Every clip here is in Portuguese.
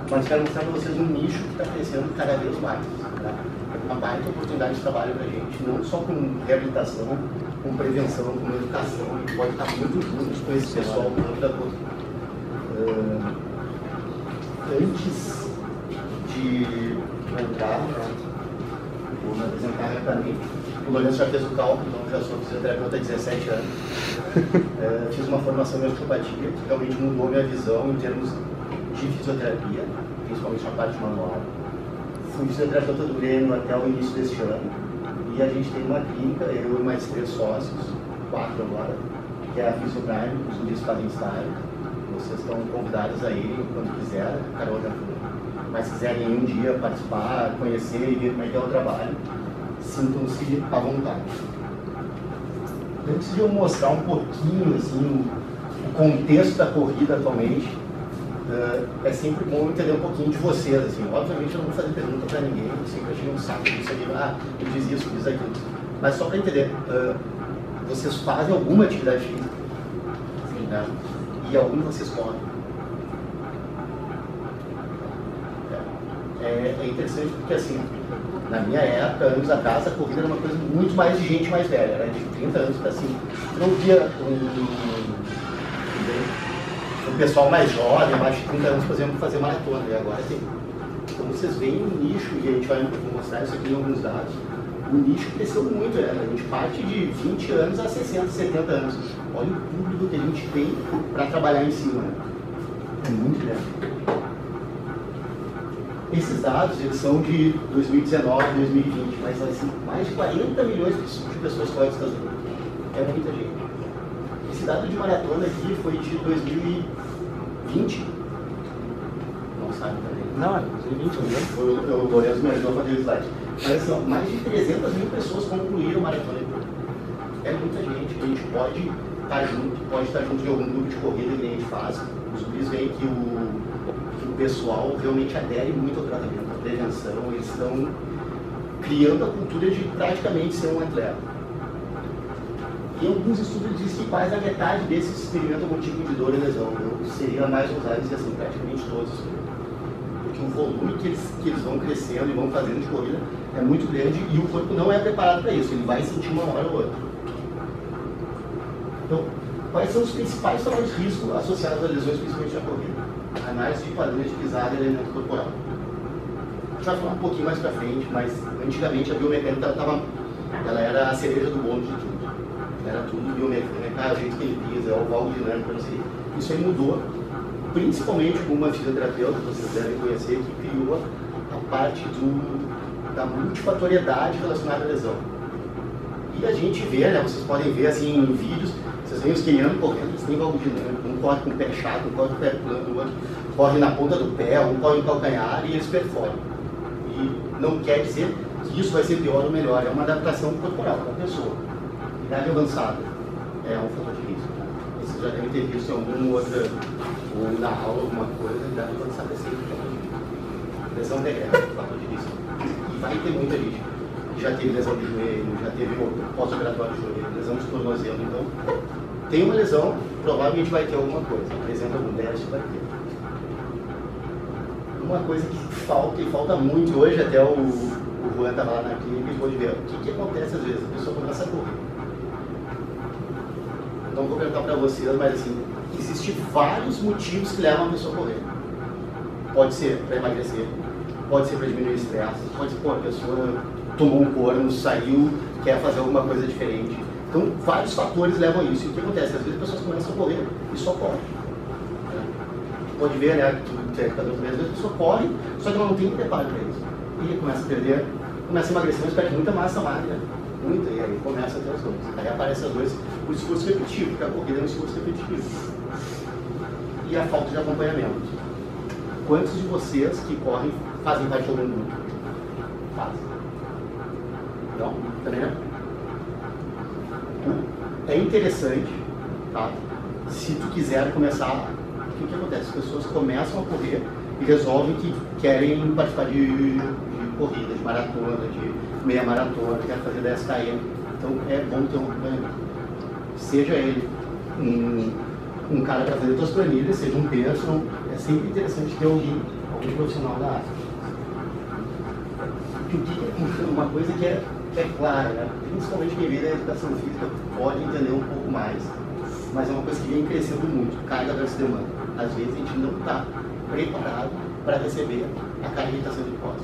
mas quero mostrar para vocês um nicho que está crescendo cada vez mais. Né? Uma baita oportunidade de trabalho para a gente, não só com reabilitação, com prevenção, com educação, que pode estar muito juntos com esse pessoal do campo da corrida. Antes de entrar, né, vou me apresentar rapidamente. O Lourenço já fez o cálculo, então já sou fisioterapeuta há 17 anos. Fiz uma formação em osteopatia, que realmente mudou minha visão em termos de fisioterapia, principalmente na parte manual. Fui fisioterapeuta do Grêmio até o início deste ano. E a gente tem uma clínica, eu e mais 3 sócios, 4 agora, que é a Fisioprime, os guris fazem style. Vocês estão convidados a ir quando quiserem, Carol já foi. Mas quiserem um dia participar, conhecer e ver como é que é o trabalho, sintam-se à vontade. Antes de eu mostrar um pouquinho assim, o contexto da corrida atualmente, é sempre bom entender um pouquinho de vocês. Assim. Obviamente eu não vou fazer pergunta para ninguém, sempre achei um saco disso aqui, eu fiz isso, fiz aquilo. Mas só para entender, vocês fazem alguma atividade física? Sim. Né? E algum vocês correm? É interessante porque assim, na minha época, anos atrás, a corrida era uma coisa muito mais de gente mais velha, era de 30 anos para cima. Não via um pessoal mais jovem, mais de 30 anos, por exemplo, fazer maratona, e agora tem. Então vocês veem o nicho, e a gente vai mostrar isso aqui em alguns dados, o nicho cresceu muito, né? A gente parte de 20 anos a 60, 70 anos. Olha o público que a gente tem para trabalhar em cima, né? É muito grande. Esses dados, eles são de 2019, 2020, mas assim, mais de 40 milhões de pessoas correm os Estados Unidos. É muita gente. Esse dado de maratona aqui foi de 2020. Não sabe também. Não, é 2020, não é? O Lourenço me ajudou a fazer o slide. Mas assim, mais de 300 mil pessoas concluíram maratona. É muita gente. A gente pode estar junto de algum grupo de corrida que a gente faz. Os guris veem que o pessoal realmente adere muito ao tratamento, à prevenção, eles estão criando a cultura de praticamente ser um atleta. E alguns estudos dizem que quase a metade desses experimentam algum tipo de dor e lesão. Seria mais ousado dizer assim, praticamente todos. Porque o volume que eles vão crescendo e vão fazendo de corrida é muito grande e o corpo não é preparado para isso, ele vai sentir uma hora ou outra. Então, quais são os principais fatores de risco associados a lesões, principalmente na corrida? Análise de padrões de pisada e elemento corporal. A gente vai falar um pouquinho mais pra frente, mas antigamente a biomecânica ela era a cereja do bolo de tudo. Era tudo biomecânica, o jeito que ele pisa, o valgo dinâmico, não sei. Isso aí mudou, principalmente com uma fisioterapeuta que vocês devem conhecer, que criou a parte da multifatoriedade relacionada à lesão. E a gente vê, né, vocês podem ver assim em vídeos, vocês veem os quenianos correndo, eles têm valgo dinâmico, um corre com o pé chato, um corre com o pé plano, o outro corre na ponta do pé, um corre no calcanhar e eles perforam. E não quer dizer que isso vai ser pior ou melhor, é uma adaptação corporal da pessoa. Idade avançada é um fator de risco. Vocês já devem ter visto em alguma outra, ou na aula, alguma coisa, idade avançada é sempre um fator de risco. Lesão degrada, fator de risco. E vai ter muita gente. Já teve lesão de joelho, já teve pós-operatório de joelho, lesão de tornozelo, então tem uma lesão, provavelmente vai ter alguma coisa, apresenta algum déficit, vai ter. Uma coisa que falta, e falta muito, hoje até o Juan estava lá na clínica e pôde ver, o que acontece às vezes? A pessoa começa a correr. Não vou perguntar para vocês, mas assim, existem vários motivos que levam a pessoa a correr. Pode ser para emagrecer, pode ser para diminuir o estresse, pode ser, a pessoa tomou um corno, saiu, quer fazer alguma coisa diferente. Então, vários fatores levam a isso. E o que acontece? Às vezes as pessoas começam a correr e só correm. Pode ver, né, que às vezes a pessoa corre, só que ela não tem preparo para isso. E começa a perder, começa a emagrecer, mas perde muita massa magra. Muita, e aí começa a ter as dores. Aí aparecem as dores, o esforço repetitivo, porque a corrida é um esforço repetitivo. E a falta de acompanhamento. Quantos de vocês que correm fazem parte de algum grupo? Fazem. Não? Também não? É interessante, tá? Se tu quiser começar, o que acontece? As pessoas começam a correr e resolvem que querem participar de corrida, de maratona, de meia maratona, querem fazer 10 km. Então é bom ter um acompanhamento. Seja ele um cara para fazer suas planilhas, seja um personal, é sempre interessante ter alguém principalmente profissional da área. Uma coisa que é clara, né? Principalmente quem vem da educação física pode entender um pouco mais, mas é uma coisa que vem crescendo muito, carga versus demanda. Às vezes a gente não está preparado para receber a carga que está sendo imposta.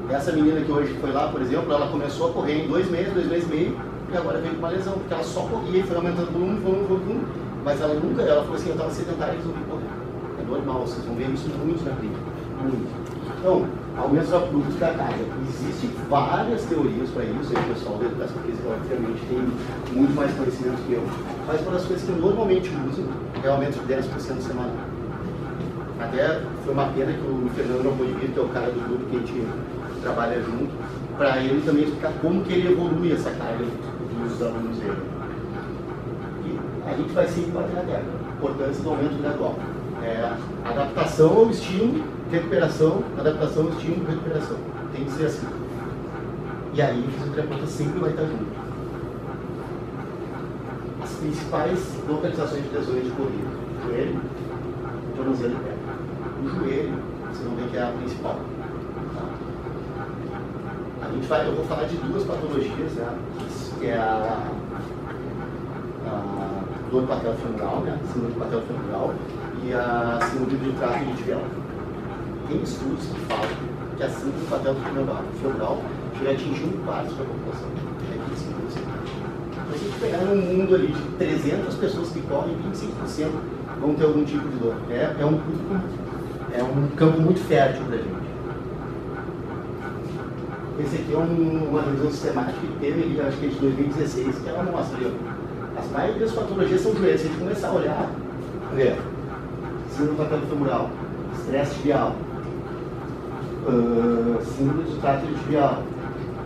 Essa menina que hoje foi lá, por exemplo, ela começou a correr em 2 meses e meio, e agora veio com uma lesão, porque ela só corria e foi aumentando volume, mas ela falou assim, eu estava sedentária e resolvi correr. É normal, vocês vão ver isso muito na clínica, muito. Então, aumento do fluxo da carga. Existem várias teorias para isso, e o pessoal da educação física, obviamente, tem muito mais conhecimento que eu, mas uma das coisas que normalmente usam é o aumento de 10% semanal. Até foi uma pena que o Fernando não pôde vir, que é o cara do grupo que a gente trabalha junto, para ele também explicar como que ele evolui essa carga dos alunos dele. E a gente vai sempre bater na tecla, a importância do aumento gradual. Adaptação ao estímulo, recuperação, adaptação ao estímulo, recuperação. Tem que ser assim. E aí o fisioterapeuta sempre vai estar junto. As principais localizações de lesões de corrida: joelho, tornozelo e pé. O joelho, vocês vão ver que é a principal. Tá? Eu vou falar de 2 patologias, né? Que é a dor patelofemoral, né? Síndrome patelofemoral, e a síndrome do trato iliotibial. Tem estudos que falam que a síndrome patelofemoral chega a atingir 1/4 da população. É 25%. Então, se a gente pegar num mundo ali de 300 pessoas que correm, 25% vão ter algum tipo de dor. É um campo muito fértil para a gente. Esse aqui é uma revisão sistemática que teve, acho que é de 2016, que ela mostra ali, ó. As maioria das patologias são joelhos. Se a gente começar a olhar, ver síndrome patelofemoral, estresse tibial, síndrome do trato iliotibial,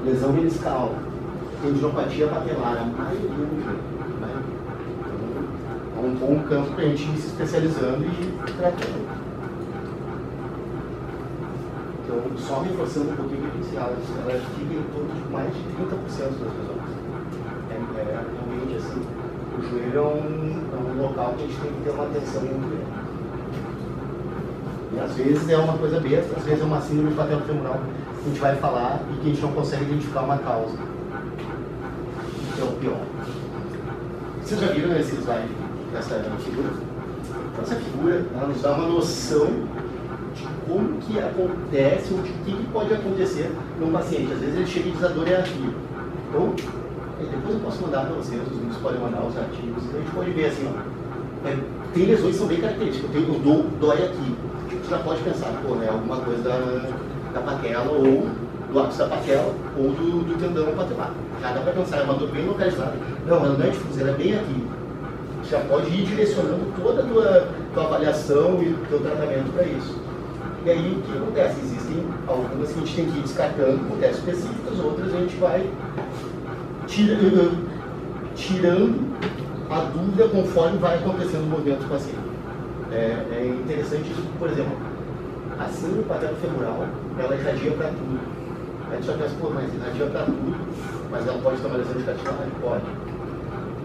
lesão meniscal, tendinopatia patelar, a maioria do joelho. É um bom campo para a gente ir se especializando e tratando. Então, só reforçando um pouquinho o que ela fica em torno de mais de 30% das lesões. Realmente assim, o joelho é um local que a gente tem que ter uma atenção muito grande. E às vezes é uma coisa besta, às vezes é uma síndrome patelofemoral que a gente vai falar e que a gente não consegue identificar uma causa. Que é o pior. Vocês já viram esse slide, essa figura? Então, essa figura, ela nos dá uma noção de como que acontece ou de o que pode acontecer num paciente. Às vezes ele chega e diz a dor é aqui. Então, depois eu posso mandar para vocês, os meninos podem mandar os artigos, então a gente pode ver assim, ó, tem lesões que são bem características, dói aqui. Você já pode pensar, é alguma coisa da patela, ou do ápice da patela, ou do tendão patelar. Já dá para pensar, é uma dor bem localizada. Não, ela não é difusa, ela é bem aqui. Você já pode ir direcionando toda a tua avaliação e o teu tratamento para isso. E aí, o que acontece? Existem algumas que a gente tem que ir descartando por testes específicos, outras a gente vai tirando a dúvida conforme vai acontecendo o movimento do paciente. É interessante isso, por exemplo, a síndrome patelofemoral, ela irradia para tudo. A gente já pensa, mas irradia para tudo, mas ela pode ter uma lesão de cartilagem? Pode ter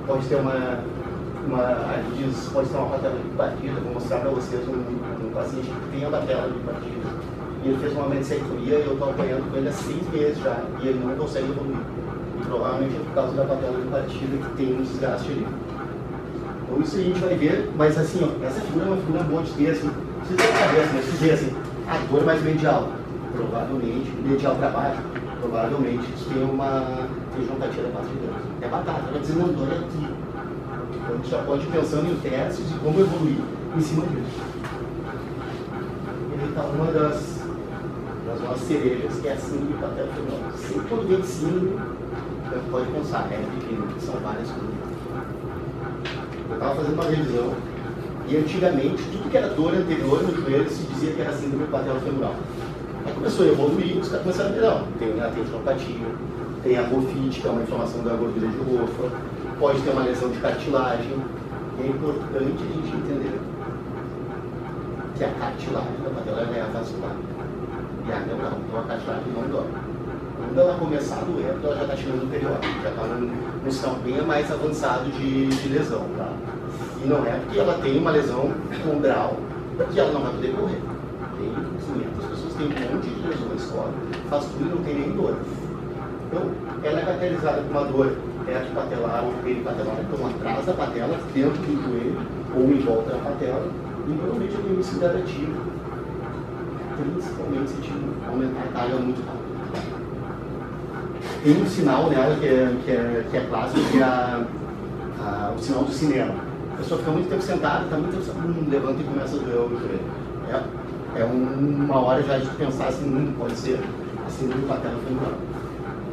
pode ter uma patela de partida. Vou mostrar para vocês um paciente que tem a patela de partida. E ele fez uma meniscectomia e eu estou acompanhando com ele há 6 meses já, e ele não consegue evoluir. E provavelmente é por causa da patela de partida que tem um desgaste ali. Então isso a gente vai ver, mas assim, ó, essa figura é uma figura boa de ter, assim, vocês vão saber assim, mas dizer assim, a dor mais medial, provavelmente, medial para baixo, provavelmente tem uma tendinopatia da parte de dentro. É batata, ela dizendo não, dor é aqui. Então a gente já pode ir pensando em testes e como evoluir em cima disso. Ele está uma das nossas cerejas, que é a síndrome patelofemoral. Sempre quando vem síndrome, pode pensar, que são várias coisas. Eu estava fazendo uma revisão e antigamente tudo que era dor anterior no joelho se dizia que era síndrome patelofemoral. Aí começou a evoluir, os caras começaram a ver, não, tem a tendinopatia, tem a rofite, que é uma inflamação da gordura de rofa, pode ter uma lesão de cartilagem. E é importante a gente entender que a cartilagem da patela é avascular e a neural, então a cartilagem não dói. Quando ela começar a doer, ela já está chegando no periódico, já está num sinal bem mais avançado de lesão. Tá? E não é porque ela tem uma lesão condral que ela não vai poder correr. Tem tem um monte de lesões fora, faz tudo e não tem nem dor. Então, ela é caracterizada por uma dor retropatelar ou peripatelar, então atrás da patela, dentro do joelho ou em volta da patela, e normalmente eu tenho isso gradativo, principalmente se a gente aumentar a carga muito rápido. Tem um sinal nela que é clássico, que é o sinal do cinema. A pessoa fica muito tempo sentada, está muito tempo, levanta e começa a doer o joelho. É uma hora já de pensar assim, pode ser a síndrome patelofemoral.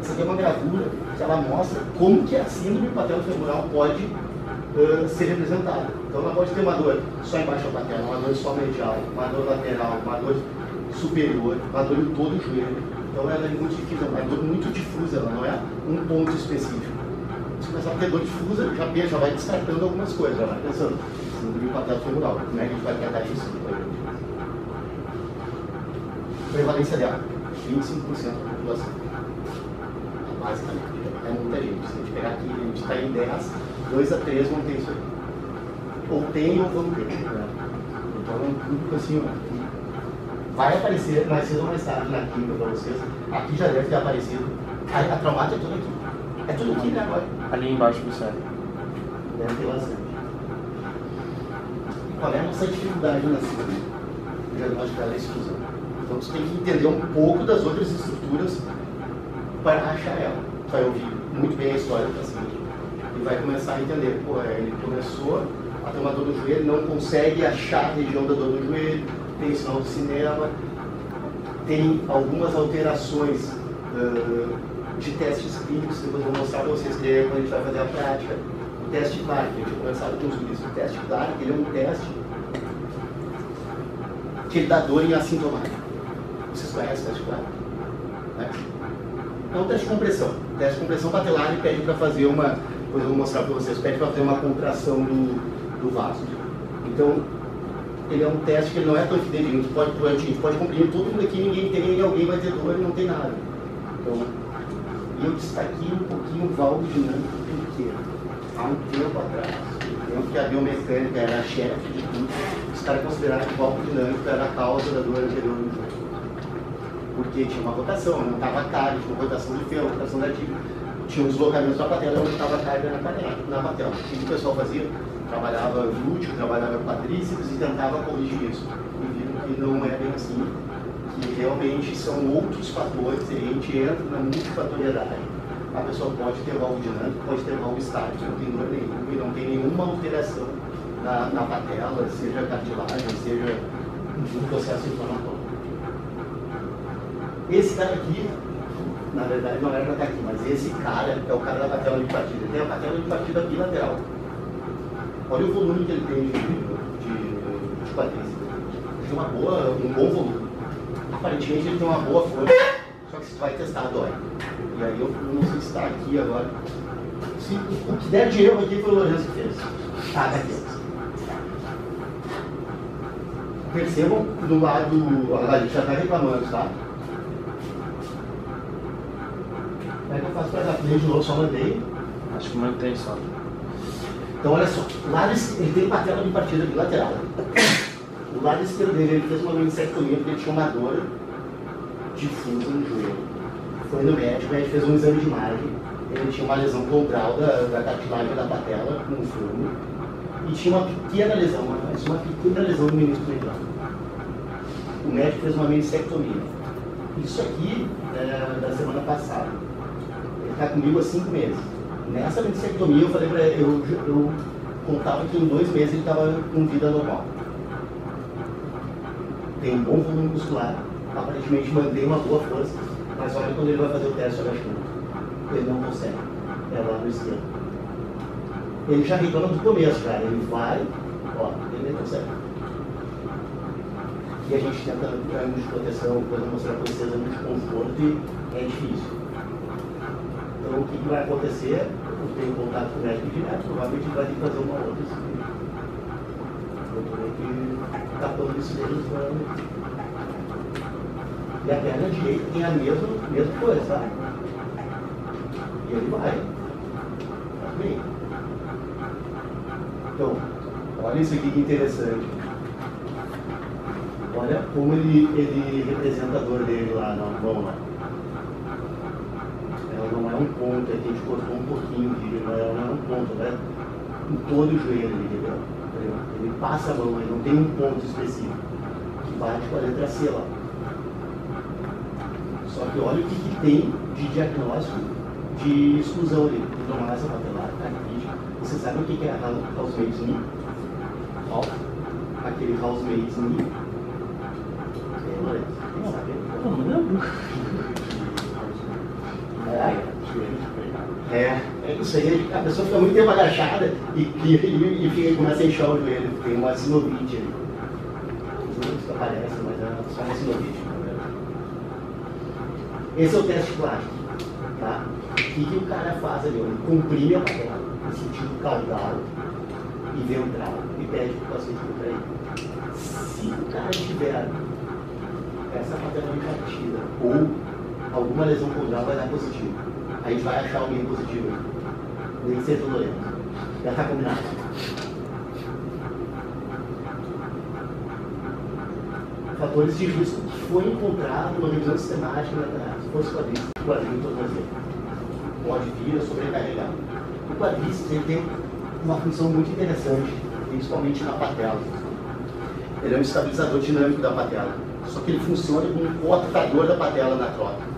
Essa aqui é uma gravura que ela mostra como que a síndrome patelofemoral pode ser representada. Então ela pode ter uma dor só embaixo da patela, uma dor só medial, uma dor lateral, uma dor superior, uma dor em todo o joelho. Então ela é muito difícil, é uma dor muito difusa, ela não é um ponto específico. Se começar a ter dor difusa, já vai descartando algumas coisas, já vai pensando, síndrome patelofemoral, como é que a gente vai tratar isso? Prevalência dela, 25% da população. Basicamente, é muita gente. Se a gente pegar aqui, a gente está em 10, 2 a 3 vão ter isso aí. Ou tem ou vão ter. Né? Então é um público assim, ó, vai aparecer mais cedo ou mais tarde na química para vocês. Aqui já deve ter aparecido. A traumática é tudo aqui. É tudo aqui, né, agora? Ali embaixo do cérebro. Deve ter bastante. Qual é a nossa dificuldade na síndrome? O diagnóstico dela é exclusão. Então você tem que entender um pouco das outras estruturas para achar ela. Vai ouvir muito bem a história do paciente e vai começar a entender, pô, ele começou a ter uma dor no joelho, não consegue achar a região da dor no joelho, tem sinal do cinema, tem algumas alterações de testes clínicos que depois eu vou mostrar para vocês quando a gente vai fazer a prática. O teste Clark, a gente conversava com os guris. O teste Clark, ele é um teste que ele dá dor em assintomático. Vocês conhecem o teste Clark? Né? É um teste de compressão. O teste de compressão patelar ele pede para fazer uma, depois eu vou mostrar para vocês, pede para fazer uma contração do vaso. Então, ele é um teste que ele não é tão fidedigno. A gente pode comprimir todo mundo aqui, ninguém tem, e alguém vai ter dor e não tem nada. Então, eu destaquei um pouquinho o valvo dinâmico, porque há um tempo atrás, o tempo que a biomecânica era a chefe de tudo, os caras consideraram que o valvo dinâmico era a causa da dor anterior no joelho. Porque tinha uma rotação, não estava a carga, tinha uma rotação do fêmur, rotação da tibia, tinha um deslocamento da patela, onde estava a carga na patela. O que o pessoal fazia? Trabalhava glúteo, trabalhava quadríceps e tentava corrigir isso. E viram que não é bem assim, que realmente são outros fatores, e a gente entra na multifatoriedade. A pessoa pode ter valvo dinâmico, pode ter valvo estático, não tem dor nenhuma, e não tem nenhuma alteração na patela, seja cartilagem, seja um processo inflamatório. Esse cara aqui, na verdade não era para estar aqui, mas esse cara é o cara da patela de partida. Ele tem a patela de partida bilateral. Olha o volume que ele tem de quadríceps. Ele tem um bom volume. Aparentemente ele tem uma boa força, só que você vai testar dói. E aí eu não sei se está aqui agora. O que der de erro aqui foi o Lourenço que fez. Tá aqui. Percebam do lado, a gente já está reclamando, tá? Como é que eu faço para dar play de novo? Só mantém? Acho que mantém só. Então olha só, o lado ele tem patela de partida bilateral. O lado esquerdo dele ele fez uma minisectomia porque ele tinha uma dor difusa no joelho. Foi no médico, a gente fez um exame de imagem. Ele tinha uma lesão condral da cartilagem da patela, com um fêmur. E tinha uma pequena lesão, mas uma pequena lesão no menisco medial. O médico fez uma minisectomia. Isso aqui é da semana passada. Ele está comigo há 5 meses. Nessa minisectomia eu falei para ele, eu contava que em 2 meses ele estava com vida normal. Tem um bom volume muscular, aparentemente mantém uma boa força, mas olha quando ele vai fazer o teste agachando. Ele não consegue. É lá no esquerdo. Ele já reclama do começo, cara. Ele vai, ó, ele não consegue. E a gente tenta ângulo de proteção, depois eu vou mostrar para vocês ângulo de conforto e é difícil. Então o que vai acontecer? Eu tenho contato com o médico direto, provavelmente vai ter que fazer uma outra cirurgia. Eu tenho que estar pondo isso dele no. E a perna direita tem a mesma coisa, tá? E ele vai. Bem. Então, olha isso aqui que interessante. Olha como ele representa a dor dele lá na mão lá. Ela não é um ponto, aqui a gente cortou um pouquinho de, ela não é um ponto, né? Em todo o joelho, entendeu? Ele passa a mão, ele não tem um ponto específico que bate com a letra C lá. Só que olha o que tem de diagnóstico de exclusão ali. Então, massa patelar, característica. Você sabe o que é a housemate's knee? Ó, aquele housemate's knee. Não lembro. É isso aí, a pessoa fica muito tempo agachada e começa a inchar o joelho, tem uma sinovite ali. Não isso aparece, mas é só uma sinovite. Esse é o teste clássico, tá? O que o cara faz ali? Ele comprime a patela, no sentido caudal e ventral, e pede para o paciente contrair. Se o cara tiver essa patela infartida ou alguma lesão caudal, vai dar positivo. A gente vai achar alguém positivo. Nem que seja dolorido. Já está combinado. Fatores de risco que foi encontrado numa revisão sistemática na força quadríceps, quadril e tornozelo. Pode vir a sobrecarregar. O quadríceps ele tem uma função muito interessante, principalmente na patela. Ele é um estabilizador dinâmico da patela. Só que ele funciona como um cooptador da patela na troca.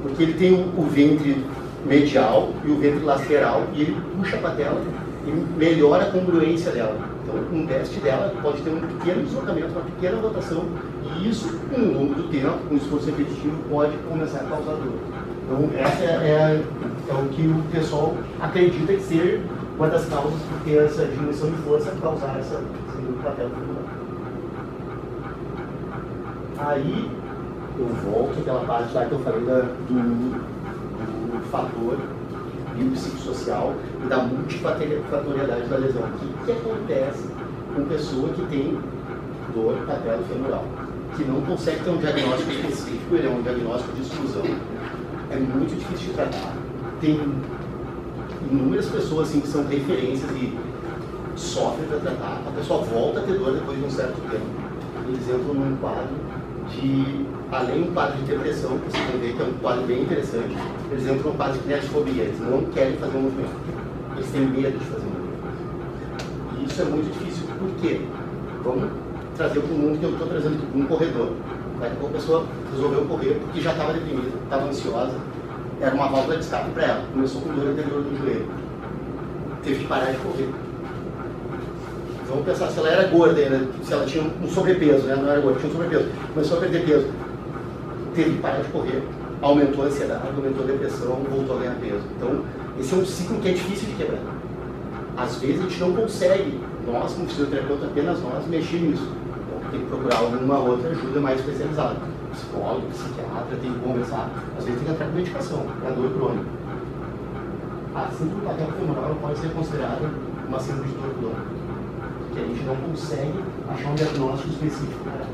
Porque ele tem o ventre medial e o ventre lateral e ele puxa a patela e melhora a congruência dela. Então, um teste dela pode ter um pequeno deslocamento, uma pequena rotação e isso, com o longo do tempo, com o esforço repetitivo, pode começar a causar dor. Então, essa é o que o pessoal acredita que seja uma das causas porque essa diminuição de força causar essa patela femoral. Aí, eu volto àquela parte lá que eu falei do fator biopsicossocial e da multifatorialidade da lesão. O que acontece com pessoa que tem dor patelofemoral, que não consegue ter um diagnóstico específico, ele é um diagnóstico de exclusão, é muito difícil de tratar. Tem inúmeras pessoas assim, que são referências e sofrem para tratar, a pessoa volta a ter dor depois de um certo tempo. Eles entram num quadro de, além do quadro de depressão, que vocês vão ver que é um quadro bem interessante, eles entram num quadro de kinesiofobia, eles não querem fazer um movimento, eles têm medo de fazer um movimento. E isso é muito difícil, por quê? Vamos trazer para o mundo que eu estou trazendo aqui, um corredor. A pessoa resolveu correr porque já estava deprimida, estava ansiosa, era uma válvula de escape para ela, começou com dor anterior do joelho, teve que parar de correr. Vamos pensar se ela era gorda ainda, se ela tinha um sobrepeso, né? Não era gorda, tinha um sobrepeso, começou a perder peso, teve que parar de correr, aumentou a ansiedade, aumentou a depressão, voltou a ganhar peso. Então, esse é um ciclo que é difícil de quebrar. Às vezes a gente não consegue, nós como fisioterapeuta, apenas nós, mexer nisso. Então, tem que procurar alguma outra ajuda mais especializada. Psicólogo, psiquiatra, tem que conversar, às vezes tem que entrar com medicação, para dor crônica. A síndrome patelofemoral pode ser considerada uma síndrome de dor crônica, que a gente não consegue achar um diagnóstico específico para ela.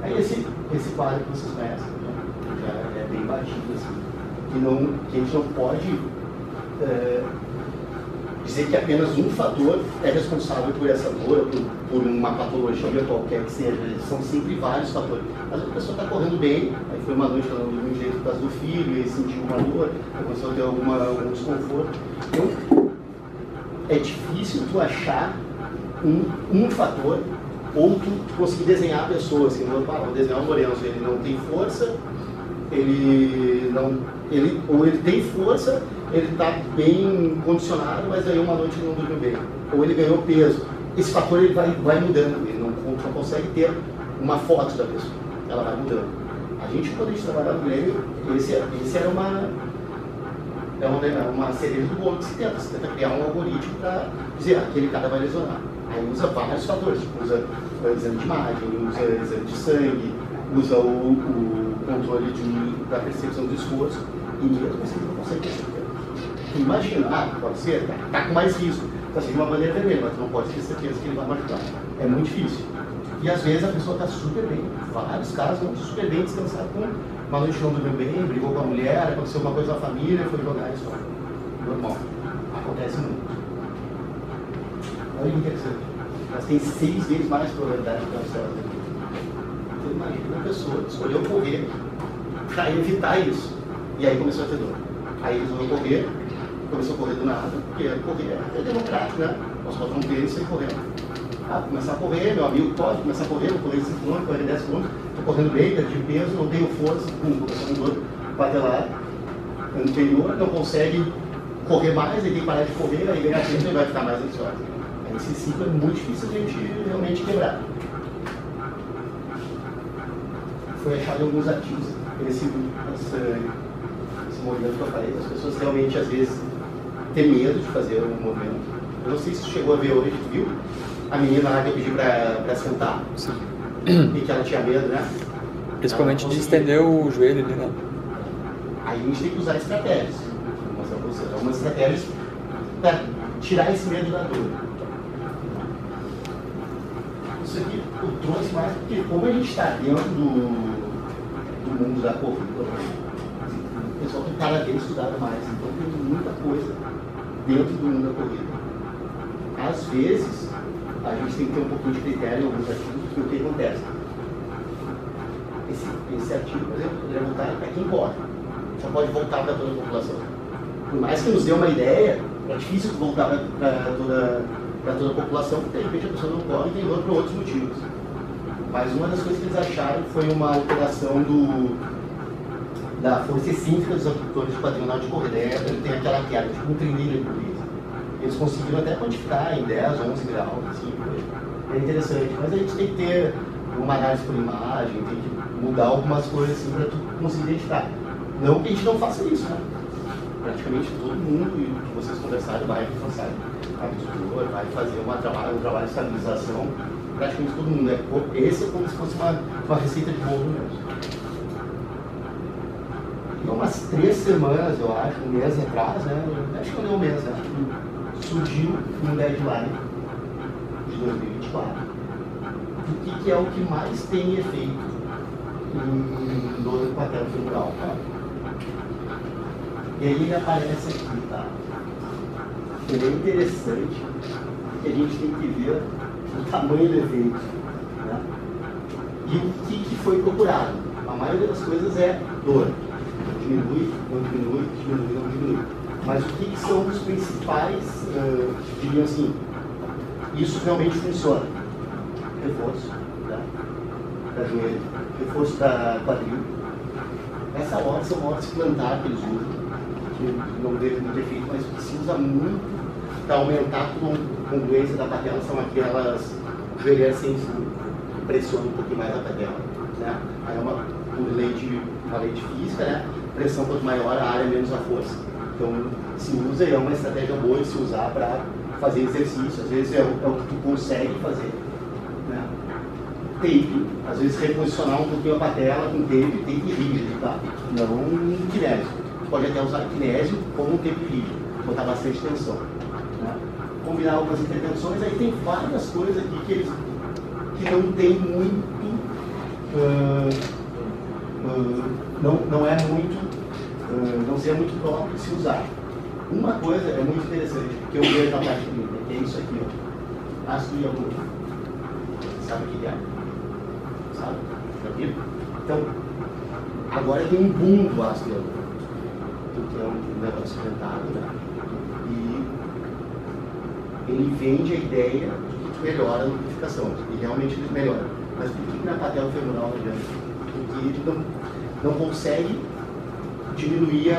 Aí esse quadro que vocês conhecem, né, já é bem batido, assim, que a gente não pode dizer que apenas um fator é responsável por essa dor, por uma patologia qualquer que seja. São sempre vários fatores. Às vezes a pessoa está correndo bem, aí foi uma noite, ela não dormiu direito por causa do filho, e sentiu uma dor, começou a ter algum desconforto. Então, é difícil tu achar um fator ou tu conseguir desenhar a pessoa, assim, vou desenhar o Lourenço, ele não tem força, ou ele tem força, ele está bem condicionado, mas aí uma noite ele não dormiu bem, ou ele ganhou peso. Esse fator ele vai mudando, ele não consegue ter uma foto da pessoa, ela vai mudando. A gente, quando a gente trabalhava no Grêmio, esse era uma cereja do bolo que se tenta criar um algoritmo para dizer, aquele cara vai lesionar. Aí usa vários fatores, usa exame de imagem, usa exame de sangue, usa o controle da percepção do esforço, e mesmo você não consegue perceber. Imagina, pode ser, está com mais risco, está sendo uma bandeira vermelha, mas não pode ter certeza que ele vai machucar. É muito difícil. E às vezes a pessoa está super bem, vários casos vão super bem descansar com uma noite não dormiu bem, brigou com a mulher, aconteceu alguma coisa na família, foi jogar isso. Normal. Acontece muito. Olha que interessante. mas tem 6 vezes mais probabilidade de câncer. Então imagina a pessoa escolheu correr para evitar isso. E aí começou a ter dor. Aí resolveu correr, começou a correr do nada, porque correr é democrático, né? Posso botar um tênis e sair correndo. Ah, vou começar a correr, meu amigo pode começar a correr, vou correr 5 km, correr 10 km, estou correndo bem, perdi peso, não tenho força, começou a dor patelar anterior, não consegue correr mais, ele tem que parar de correr, aí ganhar tempo e vai ficar mais ansioso. Esse ciclo é muito difícil a gente realmente quebrar. Foi achado em alguns artigos esse movimento que eu falei, as pessoas realmente às vezes têm medo de fazer um movimento. Eu não sei se tu chegou a ver hoje, tu viu? A menina lá que eu pedi pra sentar. Sim. E que ela tinha medo, né? Principalmente de estender o joelho ali, né? Aí a gente tem que usar estratégias. Vou mostrar pra vocês algumas estratégias para tirar esse medo da dor. Isso aqui eu trouxe mais porque como a gente está dentro do mundo da corrida, o pessoal tem cada vez estudado mais, então tem muita coisa dentro do mundo da corrida. Às vezes, a gente tem que ter um pouquinho de critério em alguns artigos, porque o que acontece? Esse artigo, por exemplo, poderia voltar para quem corre. Só pode voltar para toda a população. Por mais que nos dê uma ideia, é difícil voltar para toda a população, porque de repente a pessoa não corre e tem dor por outros motivos. Mas uma das coisas que eles acharam foi uma alteração da força excêntrica dos abdutores do quadril de corrida. Ele tem aquela queda, tipo um trilho por isso. Eles conseguiram até quantificar em 10, 11 graus, assim, é interessante. Mas a gente tem que ter uma análise por imagem, tem que mudar algumas coisas assim para tu conseguir identificar. Não que a gente não faça isso, né? Praticamente todo mundo que vocês conversaram vai alcançar abdutor, vai fazer um trabalho de estabilização. Praticamente todo mundo. Esse é como se fosse uma receita de bolo mesmo. Há umas 3 semanas, eu acho, um mês atrás, né? Acho que não deu um mês, né? Surgiu um deadline de 2024. O que é o que mais tem efeito em dor patelofemoral, tá? E aí ele aparece aqui, tá? Ele é interessante, porque a gente tem que ver o tamanho do efeito, né? E o que foi procurado. A maioria das coisas é dor. Diminui, não diminui, diminui, não diminui. Mas o que são os principais, diriam assim, isso realmente funciona? Reforço da joelho, reforço da quadril. Essa horta são hortas plantar que eles usam, que não deve ter feito, mas que se usa muito para aumentar a congruência da patela, são aquelas joelheiras sem furo, que pressionam um pouquinho mais a patela. Né? Aí é uma lei de física, né? Pressão quanto maior a área, menos a força. Então, se usa e é uma estratégia boa de se usar para fazer exercício. Às vezes é o que tu consegue fazer. Né? Tape, às vezes reposicionar um pouquinho a patela com tape rígido, tá? Não kinésio. Tu pode até usar kinésio como um tape rígido, botar bastante tensão. Né? Combinar algumas intervenções, aí tem várias coisas aqui que não tem muito. Não é muito. Não seria muito próprio se usar. Uma coisa é muito interessante, que eu vejo na parte clínica, que é isso aqui, ó. Ácido hialurônico. Sabe o que é? Sabe? Já viu? Então, agora tem um boom do ácido hialurônico. Que é um negócio inventado, né? E ele vende a ideia de que melhora a lubrificação. E realmente ele melhora. Mas por que na patela femoral não adianta? Porque ele não consegue diminuir,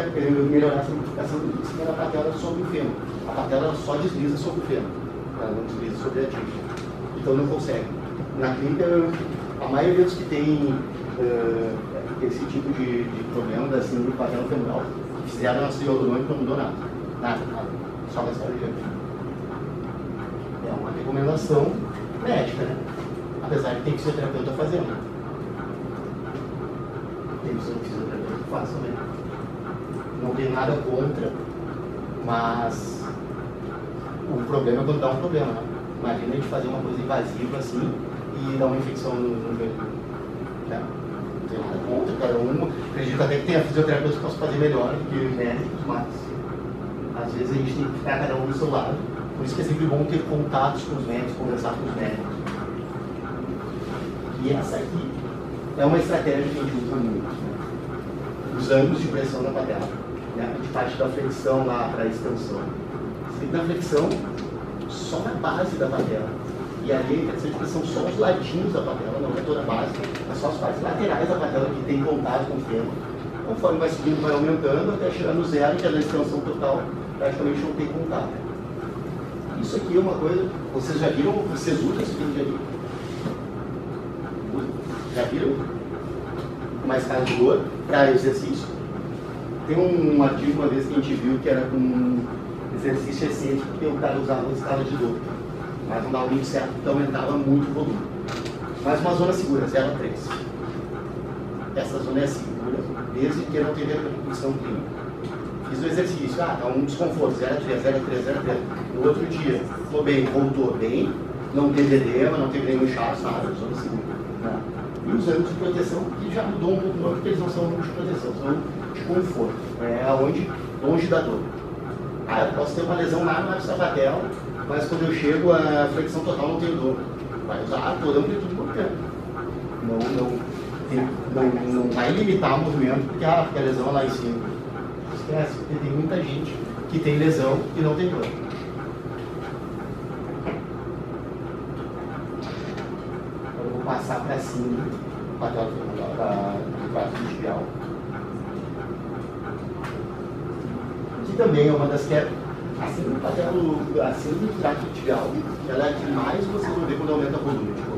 melhorar essa lubrificação em cima da patela sobre o fêmur. A patela só desliza sobre o fêmur, ela não desliza sobre a tíbia. Então não consegue. Na clínica, a maioria dos que tem esse tipo de problema da síndrome de patela femoral, que fizeram ácido hialurônico não mudou nada. Nada. Só mais tarde. É uma recomendação médica, né? Apesar de ter fisioterapeuta fazendo. Tem fisioterapeuta que faz também. Não tem nada contra, mas o problema é quando dá um problema, né? Imagina a gente fazer uma coisa invasiva assim e dar uma infecção no joelho. Né? Não tem nada contra, cada um. Acredito até que tem a fisioterapeuta que possa fazer melhor do que os médicos, mas às vezes a gente tem que ficar cada um do seu lado Por isso que é sempre bom ter contatos com os médicos, conversar com os médicos. E essa aqui é uma estratégia que a gente usa muito. Né? Os ângulos de pressão da patela. Né? A gente parte da flexão lá para a extensão. Na flexão, só na base da patela. E ali é interessante que são só os ladinhos da patela, não é toda a base, é só as partes laterais da patela que tem contato com o fêmur. Conforme vai subindo, vai aumentando, até chegar no zero, que é na extensão total, praticamente não tem contato. Isso aqui é uma coisa, vocês já viram, vocês usam esse vídeo aqui? Já viram? Uma escala de dor para exercício. Tem um artigo uma vez que a gente viu que era com exercício excêntrico, porque o cara usava uma escala de dor. Mas não dava muito certo, então aumentava muito o volume. Mas uma zona segura, 0 a 3. Essa zona é segura, desde que não tenha repercussão clínica. Fiz o exercício, tá um desconforto, 0 a 3, 0 a 3, 0 a 3. No outro dia, ficou bem, voltou bem, não teve edema, não teve nenhum inchaço, nada, zona segura. Tá? E os ângulos de proteção, que já mudou um pouco, porque eles não são ângulos de proteção, são de conforto. É aonde, longe da dor. Eu posso ter uma lesão lá no ápice da patela, mas quando eu chego a flexão total não tenho dor. Vai usar toda a amplitude do movimento. Não vai limitar o movimento porque a lesão é lá em cima. Esquece, porque tem muita gente que tem lesão e não tem dor. Eu vou passar para cima a patela do braço tibial. Que também é uma das que é assim do trato tibial, ela é a que mais você vai ver quando aumenta o volume. Tipo,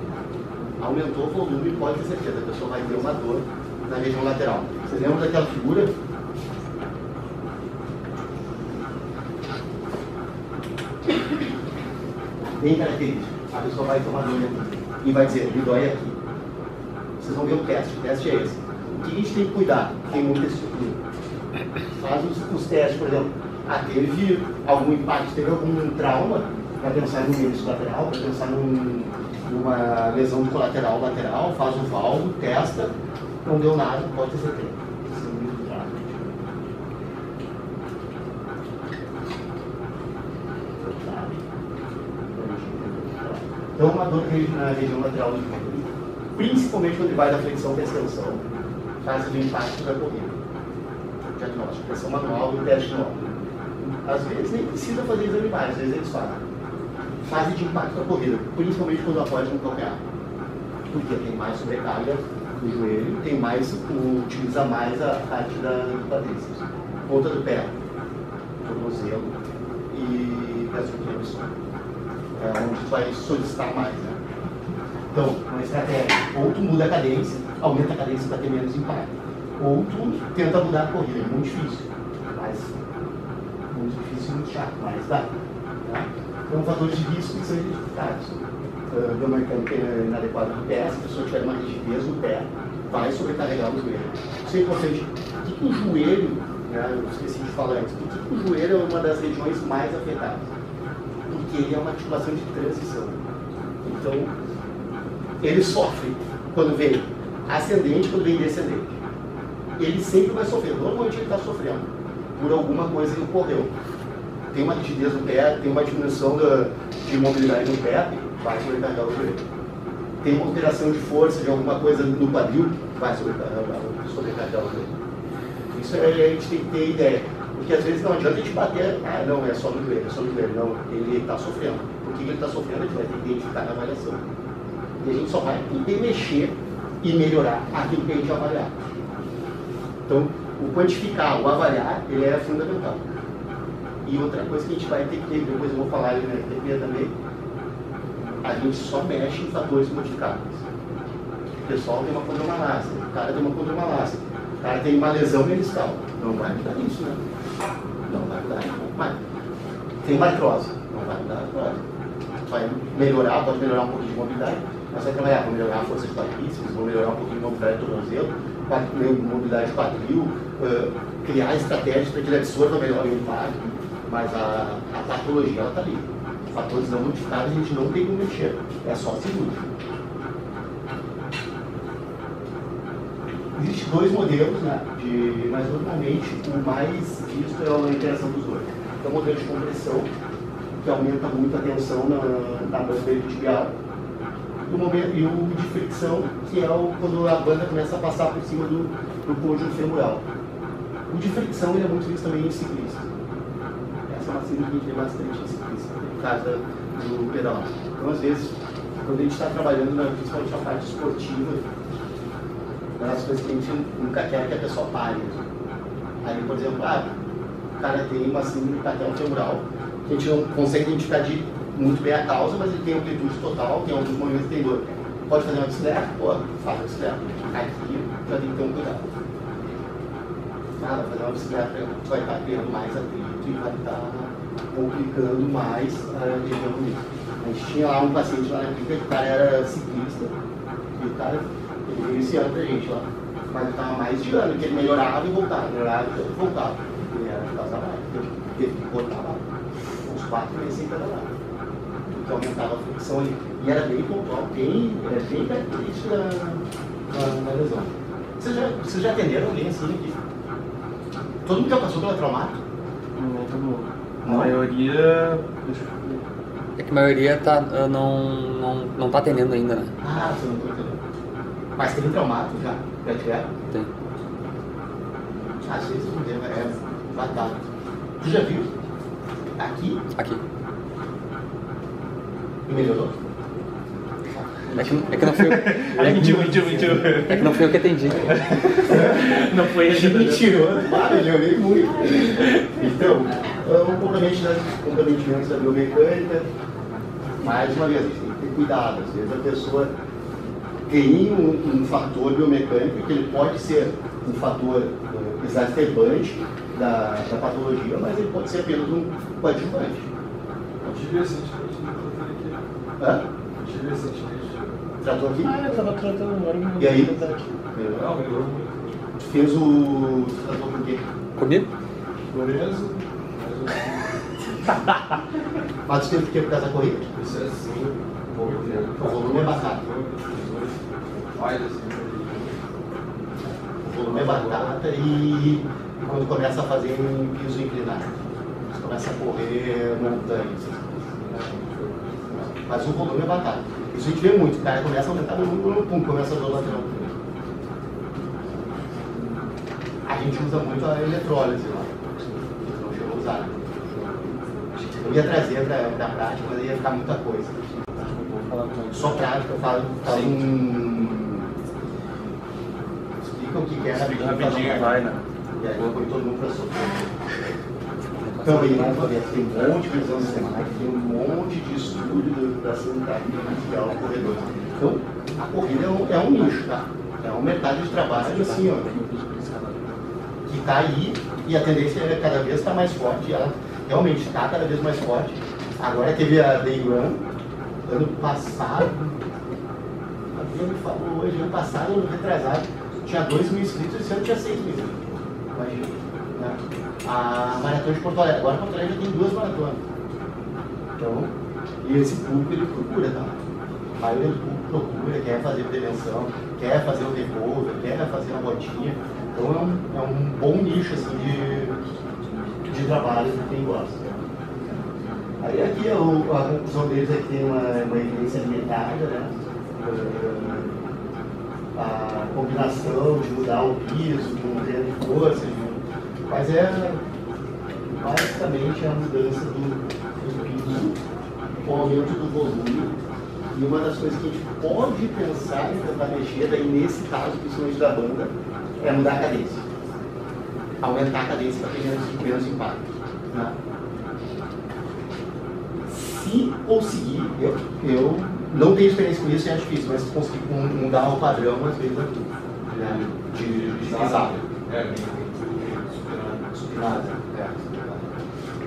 aumentou o volume, pode ter certeza, a pessoa vai ter uma dor na região lateral. Vocês lembram daquela figura? Bem característica. A pessoa vai tomar dor aqui e vai dizer, me dói aqui. Vocês vão ver o teste é esse. O que a gente tem que cuidar? Tem muita estrutura. Faz os testes, por exemplo. Teve algum impacto, teve algum trauma, para pensar no menisco lateral, para pensar numa lesão do colateral lateral, faz o valvo, testa, não deu nada, pode ter certeza. Isso é muito grave. Então, uma dor na região lateral do joelho, principalmente quando ele vai da flexão para a extensão, faz o impacto da corrida. Diagnóstico, pressão manual e teste no óculos. Às vezes nem precisa fazer exame mais, às vezes eles fazem. Fase de impacto da corrida, principalmente quando apoia no calcanhar. Porque tem mais sobrecarga no joelho, utiliza mais a parte do quadríceps. Ponta do pé, tornozelo e pé superior. É onde tu vai solicitar mais, né? Então, uma estratégia, ou tu muda a cadência, aumenta a cadência para ter menos impacto. Ou tu tenta mudar a corrida, é muito difícil. Muito difícil e muito chato, mas dá. Tá? Então, fatores de risco que são identificados. Biomecânica inadequada do pé, se a pessoa tiver uma rigidez no pé, vai sobrecarregar o joelho. Isso é importante. Por que o joelho, né, eu esqueci de falar antes, por que o joelho é uma das regiões mais afetadas? Porque ele é uma articulação de transição. Então, ele sofre quando vem ascendente, quando vem descendente. Ele sempre vai sofrer, normalmente ele está sofrendo por alguma coisa que ocorreu. Tem uma rigidez no pé, tem uma diminuição de mobilidade no pé, vai sobrecarregar o joelho. Tem uma alteração de força de alguma coisa no quadril, vai sobrecarregar o joelho. Isso a gente tem que ter ideia. Porque às vezes não adianta a gente bater, não, é só no joelho, é só no joelho. Não, ele está sofrendo. Por que ele está sofrendo? A gente vai ter que identificar na avaliação. E a gente só vai poder mexer e melhorar aquilo que a gente avaliar. Então, o quantificar, o avaliar, ele é fundamental. E outra coisa que a gente vai ter que ter, depois eu vou falar ali na RTP também, a gente só mexe em fatores modificáveis. O pessoal tem uma condromalácia, o cara tem uma condromalácia, o cara tem uma lesão meniscal. Não vai mudar isso, né? Não vai mudar, não vai. Tem uma artrose, não vai mudar a artrose. Vai melhorar, pode melhorar um pouquinho de mobilidade, mas vai trabalhar para melhorar a força de quadríceps, vão melhorar um pouquinho de mobilidade do tornozelo, mobilidade de quadril, criar estratégias para que ele absorva melhor o impacto, mas a patologia ela está ali. Fatores não modificáveis a gente não tem como mexer, é só cirúrgico. Existem dois modelos, né, mas normalmente o mais visto é a interação dos dois. Então, o modelo de compressão, que que aumenta muito a tensão na banda tibial. E o de fricção, que é quando a banda começa a passar por cima do cônjuge femoral. O de fricção ele é muito visto também em ciclista. Essa é uma síndrome que a gente vê bastante em ciclista, por causa do pedal. Então, às vezes, quando a gente está trabalhando, principalmente na parte esportiva, uma das coisas que a gente nunca quer é que a pessoa pare. Aí, por exemplo, o cara tem uma síndrome de patela femoral, que a gente não consegue identificar muito bem a causa, mas ele tem amplitude total, tem alguns momentos que tem dor. Pode fazer uma bicicleta? Pô, faz uma bicicleta. Aqui já tem que ter um cuidado. Vai fazer uma bicicleta, tu vai estar criando mais atrito e vai estar complicando mais a região do livro. A gente tinha lá um paciente lá na clínica, que o cara era ciclista, e o cara ele veio esse ano pra gente lá. Mas ele estava mais de ano, que ele melhorava e voltava, e voltava. Ele era por causa da bike, ele teve que botar lá uns 4 meses sem pedalar. Porque aumentava a fricção ali. E era bem pontual, bem característico da lesão. Vocês já atenderam alguém assim aqui? Todo mundo já passou pela traumática? Não, todo mundo. A maioria. É que a maioria não tá atendendo ainda, né? Ah, você não está entendendo. Mas tem traumático já? Já tiveram? Tem. Às vezes não tem, é batata. Tu já viu? Aqui? Aqui. E melhorou? É que não fui eu. Mentiu. É que não fui eu que atendi. Não foi ele. Mentiroso, melhorei muito. Então, um comprometimento da biomecânica. Mais uma vez, a gente tem que ter cuidado. Às vezes a pessoa tem um fator biomecânico que ele pode ser um fator exacerbante da patologia, mas ele pode ser apenas um coadjuvante. Tive recentemente no Hã? Tive recentemente. Tratou aqui? Eu tava tratando agora. E aí? Não, melhorou muito. Fez o... Tratou com o quê? Comigo? Lorenzo, Mas tu teve que por causa da corrida? mas eu assim, O volume é batata. Faz assim, O volume é batata e quando começa a fazer um piso inclinado. Você começa a correr montanhas. Mas o volume é batata. Isso a gente vê muito. O cara começa a aumentar o volume, pum, começa a dor lateral. A gente usa muito a eletrólise lá. Não chegou a usar. Eu ia trazer para a prática, mas ia ficar muita coisa. Só prática, eu falo explica o que é Rapidinho vai, né? E aí eu põe todo mundo para sofrer. Então, aí, tem um monte de visão sistemática, tem um monte de estudo da sanidade industrial corredor. Então, a corrida é um nicho, tá? É um mercado de trabalho assim, ó, que está aí e a tendência é cada vez estar mais forte. Ela realmente está cada vez mais forte. Agora teve a Day Run, ano passado, a Bia me falou hoje, ano passado, ano retrasado, tinha 2 mil inscritos, esse ano tinha 6 mil. Imagina, né? A Maratona de Porto Alegre, agora Porto Alegre já tem 2 maratonas. Então, e esse público ele procura, tá? A maioria do público procura, quer fazer prevenção, quer fazer o recover, quer fazer a rotinha. Então é um bom nicho assim, de trabalho para quem gosta. Aí aqui a conclusão deles é que tem uma evidência limitada, né? A combinação de mudar o piso, com treino de força, mas basicamente a mudança do piso com o aumento do volume. E uma das coisas que a gente pode pensar em tentar mexer, daí nesse caso, principalmente da banda, é mudar a cadência. Aumentar a cadência para ter menos impacto. Né? Se conseguir, eu não tenho experiência com isso e é difícil, mas se conseguir mudar o padrão, às vezes é tudo. Né? De deslizar. Supinado.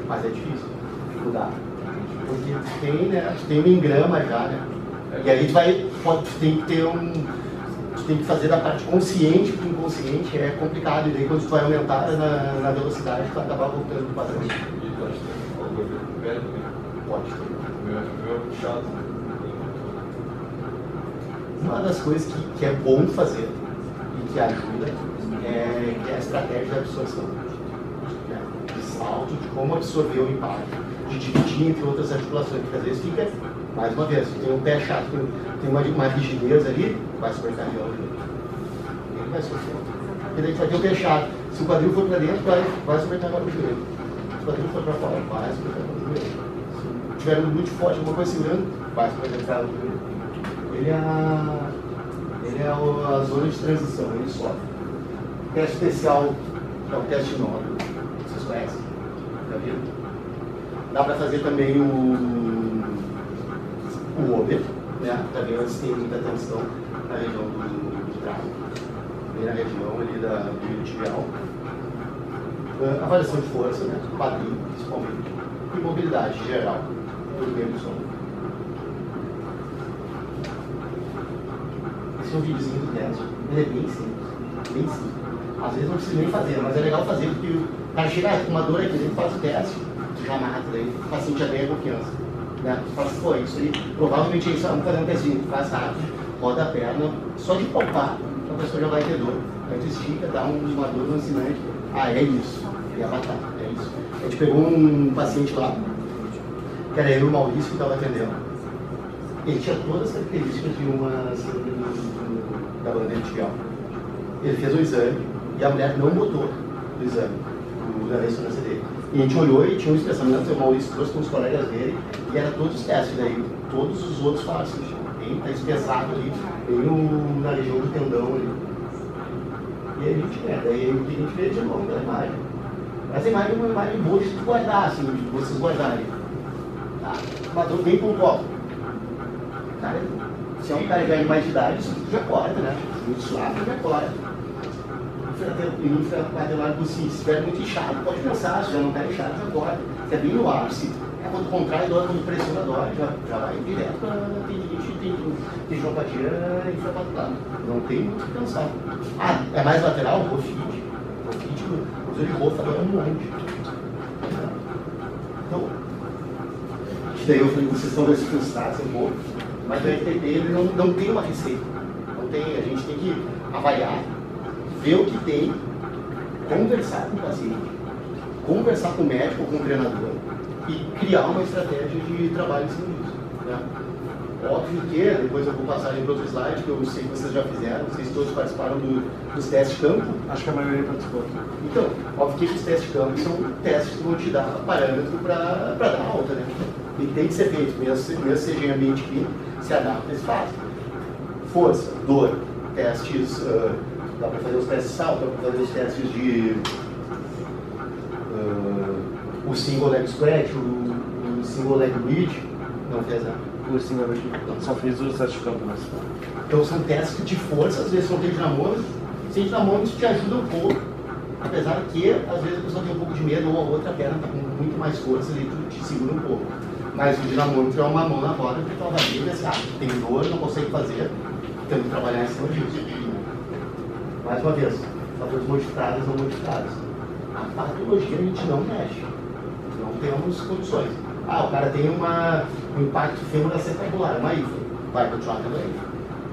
Mas é difícil mudar. Porque tem um engrama já, né? E aí tem que fazer da parte consciente para o inconsciente, é complicado. E daí quando tu vai aumentar na velocidade, tu vai acabar voltando para o padrão. Pode ter. Uma das coisas que é bom fazer e que ajuda é a estratégia de absorção. De salto, de como absorver o impacto, de dividir entre outras articulações, porque às vezes fica, mais uma vez, tem um pé chato, tem uma rigidez ali, vai sobrecarregar o joelho. Ele vai sofrer. Porque daí vai ter o pé chato. Se o quadril for para dentro, vai sobrecarregar o joelho. Se o quadril for para fora, vai sobrecarregar o joelho. Se tiver um muito forte, alguma coisa segurando, vai sobrecarregar o joelho. Ele é a zona de transição, ele sofre. Teste especial é o teste nódulo. Vocês conhecem? Já viram? Dá para fazer também o over, né? Para ver se tem muita tensão na região do trago, bem na região ali do tibial. Avaliação de força, né? Quadril, principalmente. E mobilidade geral, tudo bem no som. Esse é um videozinho do teste. Ele é bem simples, bem simples. Às vezes não precisa nem fazer, mas é legal fazer, porque o cara chega com uma dor aqui, ele faz o teste, já mata, daí o paciente já ganha confiança. Né? Tu fala assim, pô, isso aí, provavelmente é isso, vamos fazer um testinho, faz rápido, roda a perna, só de palpar, a pessoa já vai ter dor. Aí tu estica, dá uma dor no assinante, é isso, e a batata, é isso. A gente pegou um paciente lá, que era eu e o Maurício que estava atendendo. Ele tinha todas as características de uma síndrome da bandeira tibial. Ele fez o exame e a mulher não botou o exame da ressonância dele. E a gente olhou e tinha um espessamento, o Maurício trouxe com os colegas dele e era todos os testes daí. Todos os outros falaram assim, está espessado ali, bem na região do tendão ali. E aí a gente daí o que a gente vê de novo pela imagem. Essa imagem é uma imagem boa de guardar, assim, de vocês guardarem. Tá? Uma dor bem pontual. Cara, se é um cara já de mais idade, isso já corta, né? Muito suave, já corta. Infraquartelar se estiver muito inchado, pode pensar, se já não está inchado, já corta. Se é bem no ápice, quando contrai dói, quando pressiona dói, já vai direto para tendinopatia infraquartelar. Não tem muito o que pensar. É mais lateral? Rofite. Rofite, o rofa dói um monte. Então, isso daí eu falei, vocês estão desse frustrados um pouco. Mas o RTP ele não tem uma receita. Não tem, a gente tem que avaliar, ver o que tem, conversar com o paciente, conversar com o médico ou com o treinador e criar uma estratégia de trabalho em cima disso. Né? Óbvio que, depois eu vou passar ali para outro slide, que eu sei que vocês já fizeram, não sei se todos participaram dos testes de campo. Acho que a maioria participou. Então, óbvio que os testes de campo são testes que vão te dar parâmetro para dar alta, né? E tem que ser feito, mesmo seja em ambiente clínico, se adapta a esse fato. Força, dor, testes, dá para fazer os testes de salto, dá para fazer os testes de o single leg stretch, o single leg bridge, não fez, né? O single leg, só fiz os testes de campo, mas... Então são testes de força, às vezes não tem dinamômetro, sem dinamômetro te ajuda um pouco, apesar que às vezes a pessoa tem um pouco de medo ou a outra perna está com muito mais força ali, tu te segura um pouco. Mas o dinamômetro é uma mão na roda que tu avalia e assim, tem dor, não consegue fazer, temos que trabalhar em cima disso. Mais uma vez, fatores modificados ou não modificados. A patologia a gente não mexe, não temos condições. O cara tem um impacto femoroacetabular, uma IFA, vai continuar tendo a IFA.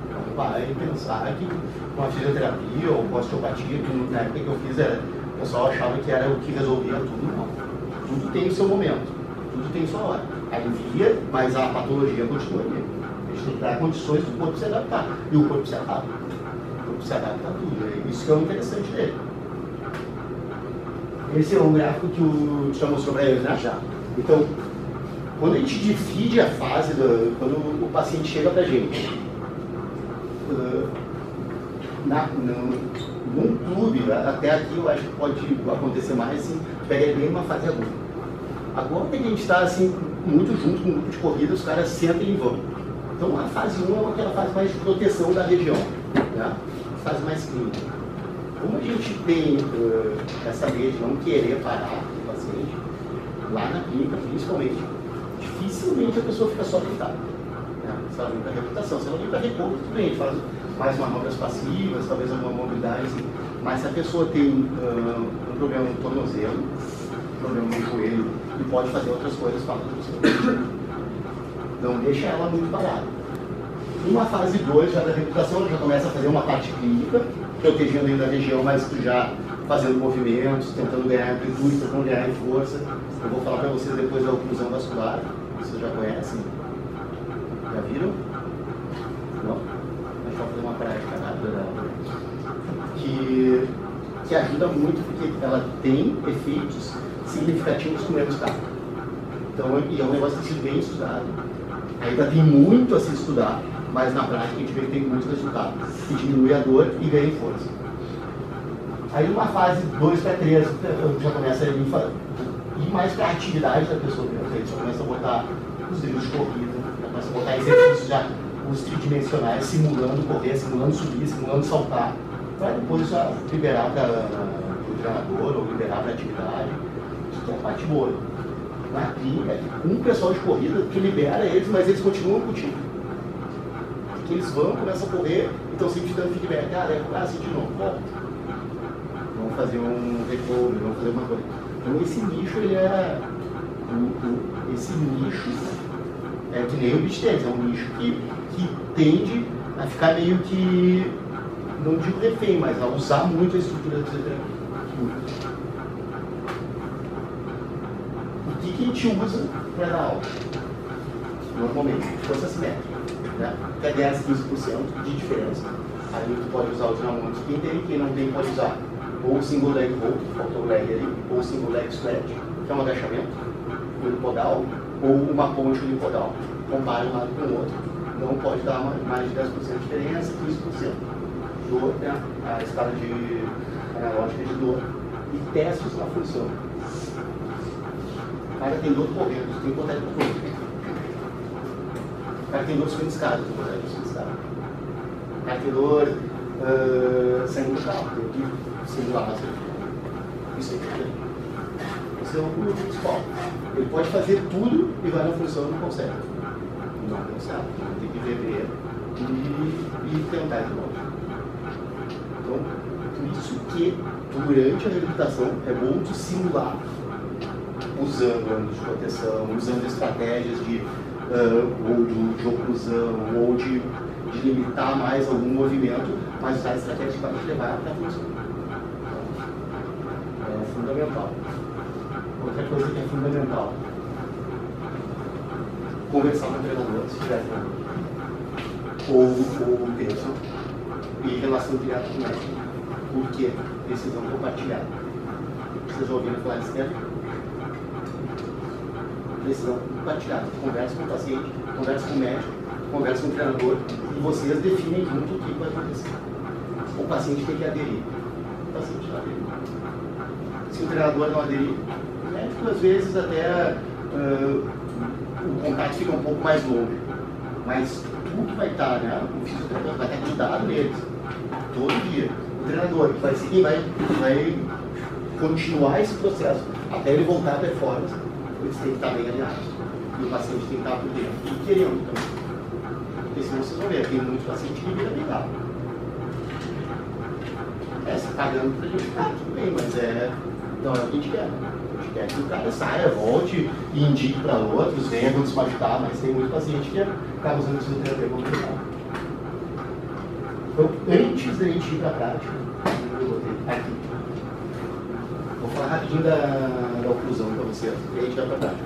Então vai pensar que com a fisioterapia ou com a osteopatia, que na época que eu fiz, o pessoal achava que era o que resolvia tudo, não. Tudo tem o seu momento, tudo tem sua hora. Alivia, mas a patologia continua ali. A gente tem que dar condições do corpo se adaptar. E o corpo se adapta. O corpo se adapta a tudo. É isso que é o interessante dele. Esse é um gráfico que o já mostrou para eles, né? Já. Então, quando a gente divide a fase, quando o paciente chega para a gente, num clube, até aqui eu acho que pode acontecer mais, assim, pega ele bem numa fase aguda. Agora que a gente está assim, muito junto com um grupo de corrida, os caras sentam e vão. Então a fase 1 é aquela fase mais de proteção da região, né? A fase mais clínica. Como a gente tem essa lei de não querer parar o paciente, lá na clínica principalmente, dificilmente a pessoa fica só deitada. Né? Se ela vem para reabilitação, se ela vem para repouso, tudo bem, a gente faz mais manobras passivas, talvez alguma mobilidade, assim. Mas se a pessoa tem um problema no tornozelo, problema no joelho e pode fazer outras coisas para você. Não deixa ela muito parada. Uma fase 2 já da reabilitação, ela já começa a fazer uma parte clínica, protegendo ainda a região, mas tu já fazendo movimentos, tentando ganhar amplitude, tentando ganhar em força. Eu vou falar para vocês depois da oclusão vascular, vocês já conhecem? Já viram? Não? Mas só fazer uma prática rápida que ajuda muito, porque ela tem efeitos significativos com menos carga. Então, e é um negócio que tem sido bem estudado. Ainda tem muito a se estudar, mas na prática a gente vê que tem muitos resultados, que diminui a dor e ganha em força. Aí numa fase 2 para 3, já começa a ir mais para a atividade da pessoa, a gente já começa a botar os livros de corrida, já começa a botar exercícios já, os tridimensionais, simulando correr, simulando subir, simulando saltar, para depois já liberar para o treinador ou liberar para a atividade, que é a parte boa. Na clínica, com o pessoal de corrida, tu libera eles, mas eles continuam contigo. Porque eles vão, começam a correr e estão sempre te dando feedback. Assim de novo, volta. Vamos fazer um recovery, vamos fazer uma coisa. Então esse nicho, ele é... Esse nicho é que nem o beach tennis, é um nicho que tende a ficar meio que, não digo refém, mas a usar muito a estrutura do fisioterapia. O que a gente usa para dar aula? Normalmente, força assimétrica, né? Até 10, 15% de diferença. Aí tu pode usar o dinamômetro. Quem tem, quem não tem, pode usar ou o single leg hold, que faltou o leg ali, ou o single leg stretch, que é um agachamento unipodal, ou uma ponte unipodal. Compare um lado com o outro. Não pode dar mais de 10% de diferença, 15%. Dor, né? A escala de analógica de dor. E testes na função. O cara tem dor correndo, tem que botar ele para correr. O cara tem dor subindo escada, tem que botar ele subindo escada. O cara tem dor saindo do carro, tem que simular mais. Isso aí também. Esse é o principal. Ele pode fazer tudo e vai na função e não consegue. Não consegue. Tem que rever e tentar de novo. Então, por isso que durante a reabilitação é bom tu simular, usando ângulos de proteção, usando estratégias ou de oclusão, ou de limitar mais algum movimento, mas usar estratégias para te levar para a função. É fundamental. Outra coisa que é fundamental: conversar com o treinador, se tiver treinador, ou o terço, e relação direta com o médico. Por quê? Decisão compartilhada. Vocês já ouviram falar disso tempo? Decisão compartilhada. Conversa com o paciente, conversa com o médico, conversa com o treinador e vocês definem junto o que vai acontecer. O paciente tem que aderir. O paciente não aderir. Se o treinador não aderir, o médico às vezes até o contato fica um pouco mais longo. Mas tudo vai estar, né? O fisioterapeuta vai estar cuidado neles todo dia. O treinador vai seguir, vai continuar esse processo até ele voltar à performance. Eles têm que estar bem alinhados. E o paciente tem que estar por dentro e querendo também. Porque senão vocês vão ver, tem muitos pacientes que vira bem lá. Se pagando pra gente ficar tudo bem, mas não é o que a gente quer. A gente quer que o cara saia, volte e indique para outros, venha quando se machucar, mas tem muito paciente que acaba usando fisioterapia como treinar. Então, antes da gente ir para a prática, eu botei aqui. Vou falar rapidinho da oclusão para vocês, e a gente vai para a prática.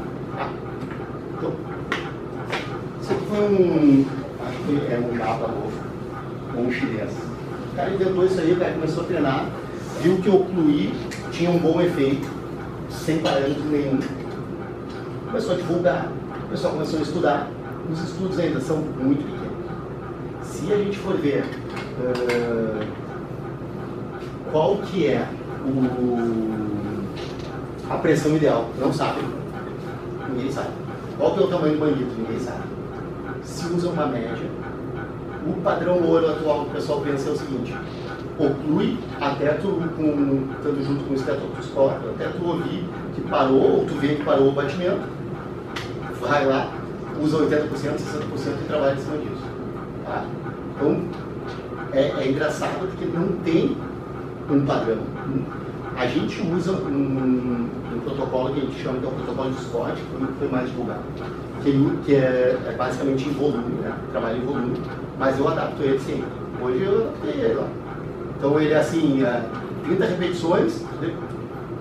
Então, isso aqui foi acho que é um japa novo, ou um chinês. O cara inventou isso aí, o cara começou a treinar, viu que ocluir tinha um bom efeito, sem parâmetro nenhum. Começou a divulgar, o pessoal começou a estudar, os estudos ainda são muito pequenos. Se a gente for ver qual que é a pressão ideal, não sabe, ninguém sabe. Qual que é o tamanho do bandido, ninguém sabe. Se usa uma média, o padrão ouro atual que o pessoal pensa é o seguinte: oclui até tu, tanto junto com o estetoscópio, até tu ouvir que parou, ou tu vê que parou o batimento, vai lá, usa 80%, 60% e trabalha em cima disso. Tá? Então, é engraçado porque não tem um padrão. A gente usa um protocolo que a gente chama de protocolo de Scott, que foi mais divulgado, que é basicamente em volume, né? Trabalho em volume, mas eu adapto ele sempre. Hoje eu adaptei ele lá. Então ele é assim, 30 repetições,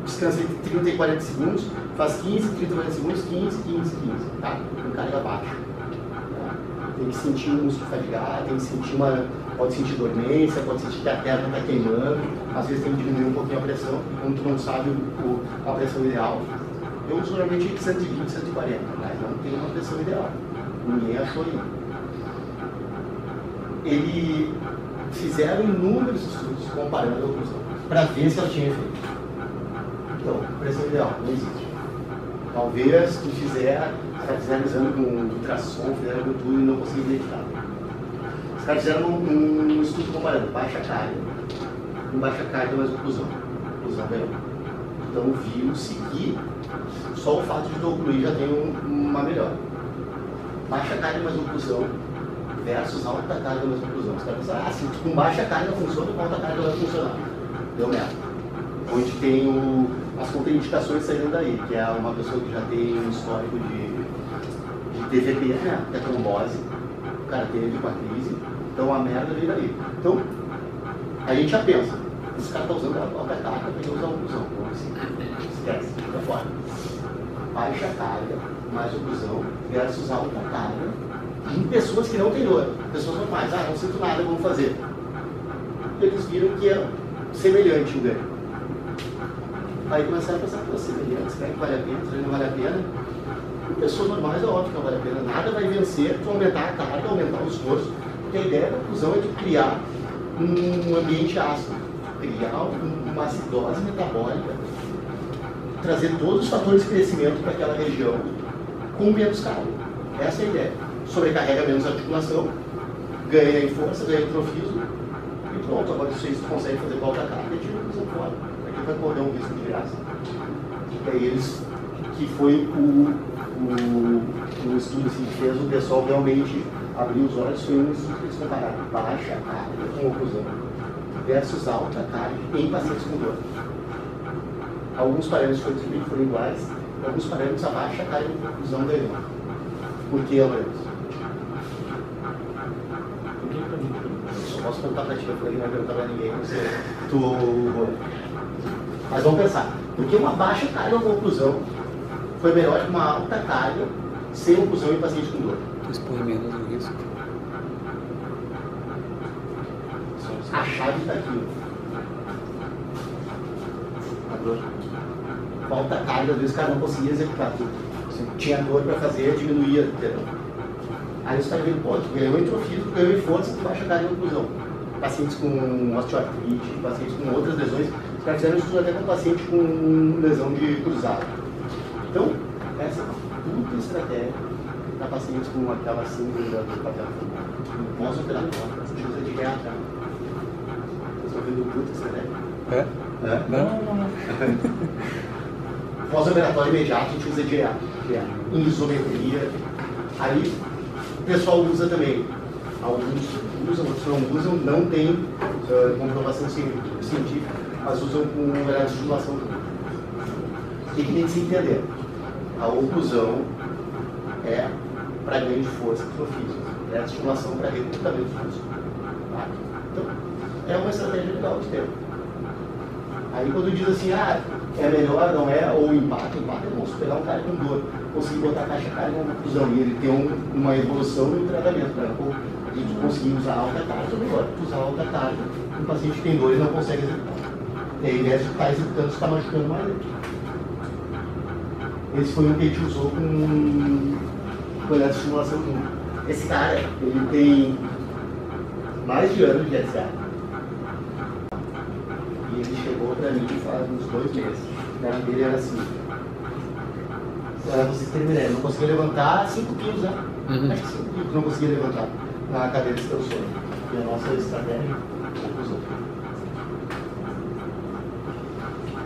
descansa entre 30 e 40 segundos, faz 15, 30, 40 segundos, 15, 15, 15, tá? Com carga baixa. Tá? Tem que sentir o músculo fadigar, tem que sentir pode sentir dormência, pode sentir que a perna está queimando, às vezes tem que diminuir um pouquinho a pressão, quando tu não sabe a pressão ideal. Eu uso normalmente 120, 140, mas não tem uma pressão ideal. Ninguém achou ainda. Eles fizeram inúmeros estudos comparando a oclusão, para ver se ela tinha efeito. Então, pressão ideal, não existe. Talvez tu fizeram exame com ultrassom, fizeram com tudo e não conseguiram identificar. Os caras fizeram um estudo comparando baixa carga, com baixa carga mais oclusão. Oclusão ganhou. Então viu-se que só o fato de tu ocluir já tem uma melhora. Baixa carga mais oclusão versus alta carga mais oclusão. Os caras pensaram, se com baixa carga funciona, com alta carga vai funcionar. Deu merda. Onde tem as contraindicações saindo daí, que é uma pessoa que já tem um histórico de TVP, né? Que é trombose, o cara teve uma crise, então a merda veio daí. Então, a gente já pensa, esse cara está usando a alta carga para usar a oclusão. Então, assim, esquece, fica fora. Baixa carga mais oclusão versus alta carga em pessoas que não têm dor, pessoas normais, não sinto nada, vamos fazer. Eles viram que é semelhante o ganho. Aí começaram a pensar, pô, semelhante, será que vale a pena, será que não vale a pena? Em pessoas normais é óbvio que não vale a pena, nada vai vencer tu aumentar a carga, aumentar o esforço, porque a ideia da oclusão é de criar um ambiente ácido, criar uma acidose metabólica, trazer todos os fatores de crescimento para aquela região com menos carga. Essa é a ideia. Sobrecarrega menos a articulação, ganha em força, ganha em trofismo, e pronto, agora se tu consegue fazer com alta carga, tira a oclusão fora. Aqui vai correr um risco de graça. E aí eles, que foi o estudo assim, que fez o pessoal realmente abrir os olhos, foi um estudo que eles compararam baixa carga com oclusão versus alta carga em pacientes com dor. Alguns parâmetros foram iguais, alguns parâmetros a baixa carga com oclusão ganhou. Por que, Lourenço? Só posso contar para ti, eu falei que não vai perguntar para ninguém, não sei. Mas vamos pensar, porque uma baixa carga com oclusão foi melhor que uma alta carga sem oclusão em paciente com dor. Expõe menos o risco. A chave está aqui. A dor. Com alta carga, às vezes o cara não conseguia executar tudo. Tinha dor para fazer, diminuía. Aí os caras viram, pô, tu ganhou em trofismo, tu ganhou em força, tu baixa carga em oclusão. Pacientes com osteoartrite, pacientes com outras lesões. Os caras fizeram estudo até com paciente com lesão de cruzado. Então, essa é uma puta estratégia para pacientes com aquela síndrome do papel pós-operatório. A gente usa de guerra. Vocês estão ouvindo o puta estratégia? É? Não. Pós-operatório imediato, a gente usa de EA, em isometria. Aí, o pessoal usa também. Alguns usam, outros não usam, não tem comprovação científica, mas usam com melhor estimulação. O que tem que se entender? A oclusão é para ganho de força e trofismo, é a estimulação para recrutamento de músculo. Tá? Então, é uma estratégia legal de ter. Aí quando diz assim, é melhor, não é, ou empate é bom. Se pegar um cara com dor, conseguir botar a caixa carga numa oclusão e ele ter uma evolução no tratamento, a gente conseguir usar alta carga, é melhor usar alta carga. Um paciente que tem dor e não consegue executar. E aí, ao invés de estar executando, você está machucando mais ele. Esse foi o que a gente usou com a estimulação de músculo. Esse cara, ele tem mais de ano de SA. E ele chegou para mim faz uns 2 meses. A perna dele era assim. Para vocês terem ideia, não conseguia levantar 5 quilos, né? Acho que 5 quilos não conseguia levantar na cadeira de extensor. E a nossa estratégia usou.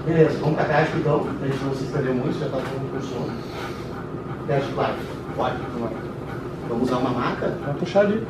Beleza, vamos para a caixa então, a gente não se estender muito, já está todo com sono. Teste claro. Pode. Vamos usar uma maca. Vai puxar ali.